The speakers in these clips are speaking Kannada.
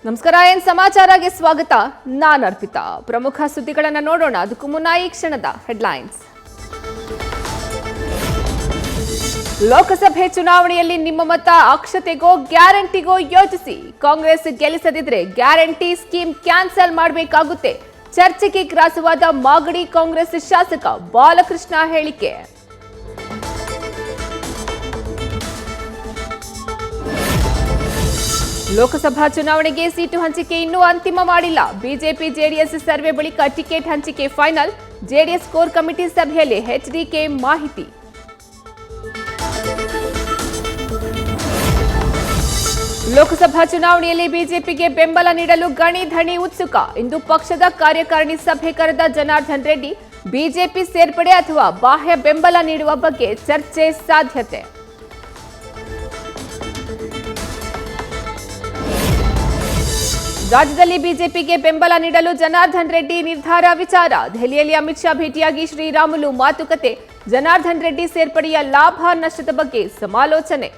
ನಮಸ್ಕಾರ, ಏನ್ ಸಮಾಚಾರಕ್ಕೆ ಸ್ವಾಗತ. ನಾನು ಅರ್ಪಿತಾ. ಪ್ರಮುಖ ಸುದ್ದಿಗಳನ್ನು ನೋಡೋಣ. ಅದಕ್ಕೂ ಮುನ್ನ ಈ ಕ್ಷಣದ ಹೆಡ್ಲೈನ್ಸ್. ಲೋಕಸಭೆ ಚುನಾವಣೆಯಲ್ಲಿ ನಿಮ್ಮ ಮತ ಅಕ್ಷತೆಗೋ ಗ್ಯಾರಂಟಿಗೋ ಯೋಚಿಸಿ. ಕಾಂಗ್ರೆಸ್ ಗೆಲ್ಲಿಸದಿದ್ರೆ ಗ್ಯಾರಂಟಿ ಸ್ಕೀಮ್ ಕ್ಯಾನ್ಸಲ್ ಮಾಡಬೇಕಾಗುತ್ತೆ. ಚರ್ಚೆಗೆ ಗ್ರಾಸವಾದ ಮಾಗಡಿ ಕಾಂಗ್ರೆಸ್ ಶಾಸಕ ಬಾಲಕೃಷ್ಣ ಹೇಳಿಕೆ. ಲೋಕಸಭಾ ಚುನಾವಣೆಗೆ ಸೀಟು ಹಂಚಿಕೆ ಇನ್ನೂ ಅಂತಿಮ ಮಾಡಿಲ್ಲ. ಬಿಜೆಪಿ ಜೆಡಿಎಸ್ ಸರ್ವೆ ಬಳಿಕ ಟಿಕೆಟ್ ಹಂಚಿಕೆ ಫೈನಲ್. ಜೆಡಿಎಸ್ ಕೋರ್ ಕಮಿಟಿ ಸಭೆಯಲ್ಲಿ ಎಚ್ಡಿಕೆ ಮಾಹಿತಿ. ಲೋಕಸಭಾ ಚುನಾವಣೆಯಲ್ಲಿ ಬಿಜೆಪಿಗೆ ಬೆಂಬಲ ನೀಡಲು ಗಣಿ ಧಣಿ ಉತ್ಸುಕ. ಇಂದು ಪಕ್ಷದ ಕಾರ್ಯಕಾರಿಣಿ ಸಭೆ ಕರೆದ ಜನಾರ್ದನ್ ರೆಡ್ಡಿ. ಬಿಜೆಪಿ ಸೇರ್ಪಡೆ ಅಥವಾ ಬಾಹ್ಯ ಬೆಂಬಲ ನೀಡುವ ಬಗ್ಗೆ ಚರ್ಚೆ ಸಾಧ್ಯತೆ. ರಾಜ್ಯದಲ್ಲಿ ಬಿಜೆಪಿಗೆ ಬೆಂಬಲ ನೀಡಲು ಜನಾರ್ದನ್ ರೆಡ್ಡಿ ನಿರ್ಧಾರ ವಿಚಾರ. ದೆಹಲಿಯಲ್ಲಿ ಅಮಿತ್ ಶಾ ಭೇಟಿಯಾಗಿ ಶ್ರೀರಾಮುಲು ಮಾತುಕತೆ. ಜನಾರ್ದನ್ ರೆಡ್ಡಿ ಸೇರ್ಪಡೆಯ ಲಾಭ ನಷ್ಟದ ಬಗ್ಗೆ ಸಮಾಲೋಚನೆ.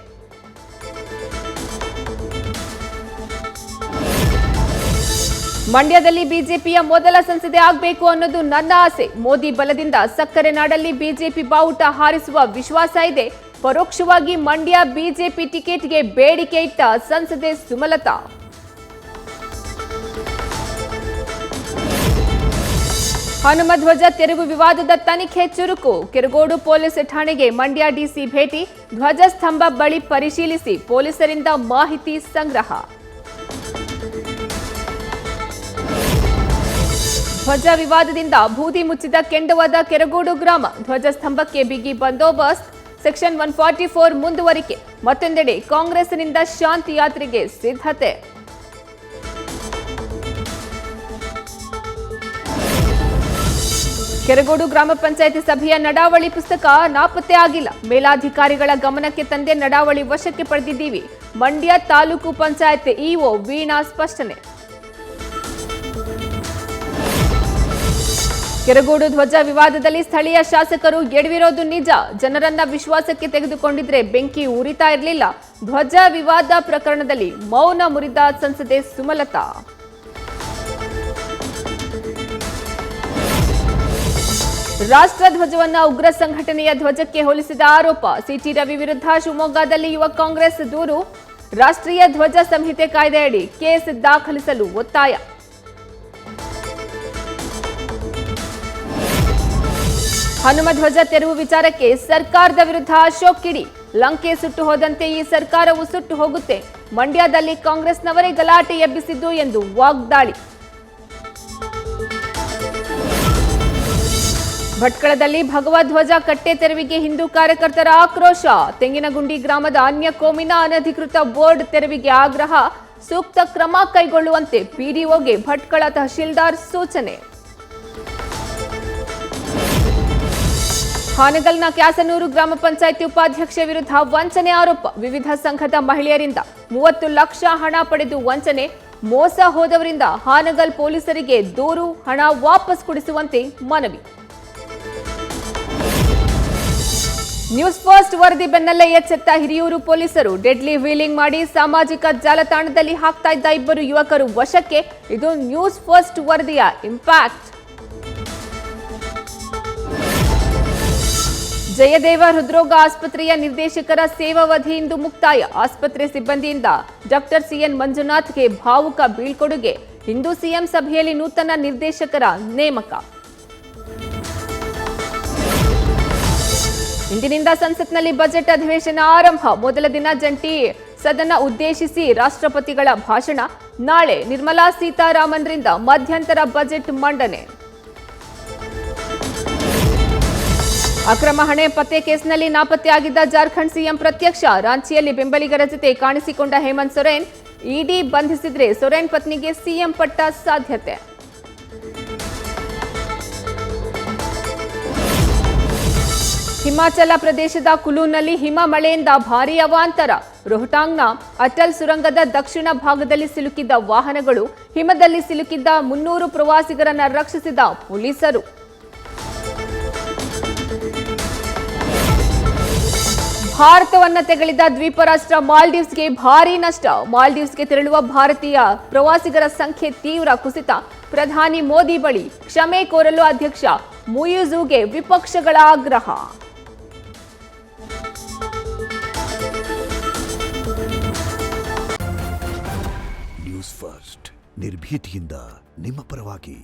ಮಂಡ್ಯದಲ್ಲಿ ಬಿಜೆಪಿಯ ಮೊದಲ ಸಂಸದೆ ಆಗಬೇಕು ಅನ್ನೋದು ನನ್ನ ಆಸೆ. ಮೋದಿ ಬಲದಿಂದ ಸಕ್ಕರೆ ನಾಡಲ್ಲಿ ಬಿಜೆಪಿ ಬಾವುಟ ಹಾರಿಸುವ ವಿಶ್ವಾಸ ಇದೆ. ಪರೋಕ್ಷವಾಗಿ ಮಂಡ್ಯ ಬಿಜೆಪಿ ಟಿಕೆಟ್ಗೆ ಬೇಡಿಕೆ ಇಟ್ಟ ಸಂಸದೆ ಸುಮಲತಾ. ಹನುಮಧ್ವಜ ತೆರವು ವಿವಾದದ ತನಿಖೆ ಚುರುಕು. ಕೆರಗೋಡು ಪೊಲೀಸ್ ಠಾಣೆಗೆ ಮಂಡ್ಯ ಡಿಸಿ ಭೇಟಿ. ಧ್ವಜಸ್ತಂಭ ಬಳಿ ಪರಿಶೀಲಿಸಿ ಪೊಲೀಸರಿಂದ ಮಾಹಿತಿ ಸಂಗ್ರಹ. ಧ್ವಜ ವಿವಾದದಿಂದ ಬೂದಿ ಮುಚ್ಚಿದ ಕೆಂಡವಾದ ಕೆರಗೋಡು ಗ್ರಾಮ. ಧ್ವಜಸ್ತಂಭಕ್ಕೆ ಬಿಗಿ ಬಂದೋಬಸ್ತ್. ಸೆಕ್ಷನ್ 144 ಮುಂದುವರಿಕೆ. ಮತ್ತೊಂದೆಡೆ ಕಾಂಗ್ರೆಸ್ನಿಂದ ಶಾಂತಿ ಯಾತ್ರೆಗೆ ಸಿದ್ಧತೆ. ಕೆರಗೋಡು ಗ್ರಾಮ ಪಂಚಾಯಿತಿ ಸಭೆಯ ನಡಾವಳಿ ಪುಸ್ತಕ ನಾಪತ್ತೆ ಆಗಿಲ್ಲ. ಮೇಲಾಧಿಕಾರಿಗಳ ಗಮನಕ್ಕೆ ತಂದೆ ನಡಾವಳಿ ವಶಕ್ಕೆ ಪಡೆದಿದ್ದೀವಿ. ಮಂಡ್ಯ ತಾಲೂಕು ಪಂಚಾಯತ್ ಇಒ ವೀಣಾ ಸ್ಪಷ್ಟನೆ. ಕೆರಗೋಡು ಧ್ವಜ ವಿವಾದದಲ್ಲಿ ಸ್ಥಳೀಯ ಶಾಸಕರು ಎಡವಿರೋದು ನಿಜ. ಜನರನ್ನ ವಿಶ್ವಾಸಕ್ಕೆ ತೆಗೆದುಕೊಂಡಿದ್ರೆ ಬೆಂಕಿ ಉರಿತಾ ಇರಲಿಲ್ಲ. ಧ್ವಜ ವಿವಾದ ಪ್ರಕರಣದಲ್ಲಿ ಮೌನ ಮುರಿದ ಸಂಸದೆ ಸುಮಲತಾ. ರಾಷ್ಟ್ರ ಧ್ವಜವನ್ನ ಉಗ್ರ ಸಂಘಟನೆಯ ಧ್ವಜಕ್ಕೆ ಹೋಲಿಸಿದ ಆರೋಪ. ಸಿಟಿ ರವಿ ವಿರುದ್ಧ ಶಿವಮೊಗ್ಗದಲ್ಲಿ ಯುವ ಕಾಂಗ್ರೆಸ್ ದೂರು. ರಾಷ್ಟ್ರೀಯ ಧ್ವಜ ಸಂಹಿತೆ ಕಾಯ್ದೆಯಡಿ ಕೇಸ್ ದಾಖಲಿಸಲು ಒತ್ತಾಯ. ಹನುಮಧ್ವಜ ತೆರವು ವಿಚಾರಕ್ಕೆ ಸರ್ಕಾರದ ವಿರುದ್ಧ ಅಶೋಕ್ ಕಿಡಿ. ಲಂಕೆ ಸುಟ್ಟು ಹೋದಂತೆ ಈ ಸರ್ಕಾರವು ಸುಟ್ಟು ಹೋಗುತ್ತೆ. ಮಂಡ್ಯದಲ್ಲಿ ಕಾಂಗ್ರೆಸ್ನವರೇ ಗಲಾಟೆ ಎಬ್ಬಿಸಿದ್ದು ಎಂದು ವಾಗ್ದಾಳಿ. ಭಟ್ಕಳದಲ್ಲಿ ಭಗವಧ್ವಜ ಕಟ್ಟೆ ತೆರವಿಗೆ ಹಿಂದೂ ಕಾರ್ಯಕರ್ತರ ಆಕ್ರೋಶ. ತೆಂಗಿನಗುಂಡಿ ಗ್ರಾಮದ ಅನ್ಯ ಕೋಮಿನ ಅನಧಿಕೃತ ಬೋರ್ಡ್ ತೆರವಿಗೆ ಆಗ್ರಹ. ಸೂಕ್ತ ಕ್ರಮ ಕೈಗೊಳ್ಳುವಂತೆ ಪಿಡಿಒಗೆ ಭಟ್ಕಳ ತಹಶೀಲ್ದಾರ್ ಸೂಚನೆ. ಹಾನಗಲ್ನ ಕ್ಯಾಸನೂರು ಗ್ರಾಮ ಪಂಚಾಯಿತಿ ಉಪಾಧ್ಯಕ್ಷೆ ವಿರುದ್ಧ ವಂಚನೆ ಆರೋಪ. ವಿವಿಧ ಸಂಘದ ಮಹಿಳೆಯರಿಂದ 30 ಲಕ್ಷ ಹಣ ಪಡೆದು ವಂಚನೆ. ಮೋಸ ಹೋದವರಿಂದ ಹಾನಗಲ್ ಪೊಲೀಸರಿಗೆ ದೂರು, ಹಣ ವಾಪಸ್ ಕೊಡಿಸುವಂತೆ ಮನವಿ. ನ್ಯೂಸ್ ಫಸ್ಟ್ ವರದಿ ಬೆನ್ನಲ್ಲೇ ಎಚ್ಚೆತ್ತ ಹಿರಿಯೂರು ಪೊಲೀಸರು. ಡೆಡ್ಲಿ ವೀಲಿಂಗ್ ಮಾಡಿ ಸಾಮಾಜಿಕ ಜಾಲತಾಣದಲ್ಲಿ ಹಾಕ್ತಾ ಇದ್ದ 2 ಯುವಕರು ವಶಕ್ಕೆ. ಇದು ನ್ಯೂಸ್ ಫಸ್ಟ್ ವರದಿಯ ಇಂಪ್ಯಾಕ್ಟ್. ಜಯದೇವ ಹೃದ್ರೋಗ ಆಸ್ಪತ್ರೆಯ ನಿರ್ದೇಶಕರ ಸೇವಾವಧಿ ಇಂದು ಮುಕ್ತಾಯ. ಆಸ್ಪತ್ರೆ ಸಿಬ್ಬಂದಿಯಿಂದ ಡಾಕ್ಟರ್ ಸಿಎನ್ ಮಂಜುನಾಥ್ಗೆ ಭಾವುಕ ಬೀಳ್ಕೊಡುಗೆ. ಇಂದು ಸಿಎಂ ಸಭೆಯಲ್ಲಿ ನೂತನ ನಿರ್ದೇಶಕರ ನೇಮಕ. ಇಂದಿನಿಂದ ಸಂಸತ್ನಲ್ಲಿ ಬಜೆಟ್ ಅಧಿವೇಶನ ಆರಂಭ. ಮೊದಲ ದಿನ ಜಂಟಿ ಸದನ ಉದ್ದೇಶಿಸಿ ರಾಷ್ಟ್ರಪತಿಗಳ ಭಾಷಣ. ನಾಳೆ ನಿರ್ಮಲಾ ಸೀತಾರಾಮನ್ರಿಂದ ಮಧ್ಯಂತರ ಬಜೆಟ್ ಮಂಡನೆ. ಅಕ್ರಮ ಹಣ ಪತ್ತೆ ಕೇಸ್ನಲ್ಲಿ ನಾಪತ್ತೆಯಾಗಿದ್ದ ಜಾರ್ಖಂಡ್ ಸಿಎಂ ಪ್ರತ್ಯಕ್ಷ. ರಾಂಚಿಯಲ್ಲಿ ಬೆಂಬಲಿಗರ ಜೊತೆ ಕಾಣಿಸಿಕೊಂಡ ಹೇಮಂತ್ ಸೊರೇನ್. ಇಡಿ ಬಂಧಿಸಿದ್ರೆ ಸೊರೇನ್ ಪತ್ನಿಗೆ ಸಿಎಂ ಪಟ್ಟ ಸಾಧ್ಯತೆ. ಹಿಮಾಚಲ ಪ್ರದೇಶದ ಕುಲುನಲ್ಲಿ ಹಿಮ ಮಳೆಯಿಂದ ಭಾರೀ ಅವಾಂತರ. ರೋಹ್ಟಾಂಗ್ನ ಅಟಲ್ ಸುರಂಗದ ದಕ್ಷಿಣ ಭಾಗದಲ್ಲಿ ಸಿಲುಕಿದ್ದ ವಾಹನಗಳು. ಹಿಮದಲ್ಲಿ ಸಿಲುಕಿದ್ದ 300 ಪ್ರವಾಸಿಗರನ್ನ ರಕ್ಷಿಸಿದ ಪೊಲೀಸರು. ಭಾರತವನ್ನ ತೆಗಳಿದ ದ್ವೀಪ ರಾಷ್ಟ್ರ ಮಾಲ್ಡೀವ್ಸ್ಗೆ ಭಾರೀ ನಷ್ಟ. ಮಾಲ್ಡೀವ್ಸ್ಗೆ ತೆರಳುವ ಭಾರತೀಯ ಪ್ರವಾಸಿಗರ ಸಂಖ್ಯೆ ತೀವ್ರ ಕುಸಿತ. ಪ್ರಧಾನಿ ಮೋದಿ ಬಳಿ ಕ್ಷಮೆ ಕೋರಲು ಅಧ್ಯಕ್ಷ ಮುಯಿಝುಗೆ ವಿಪಕ್ಷಗಳ ಆಗ್ರಹ. ನ್ಯೂಸ್ ಫಸ್ಟ್ ನಿರ್ಭೀತಿಯಿಂದ ನಿಮ್ಮ ಪರವಾಗಿ.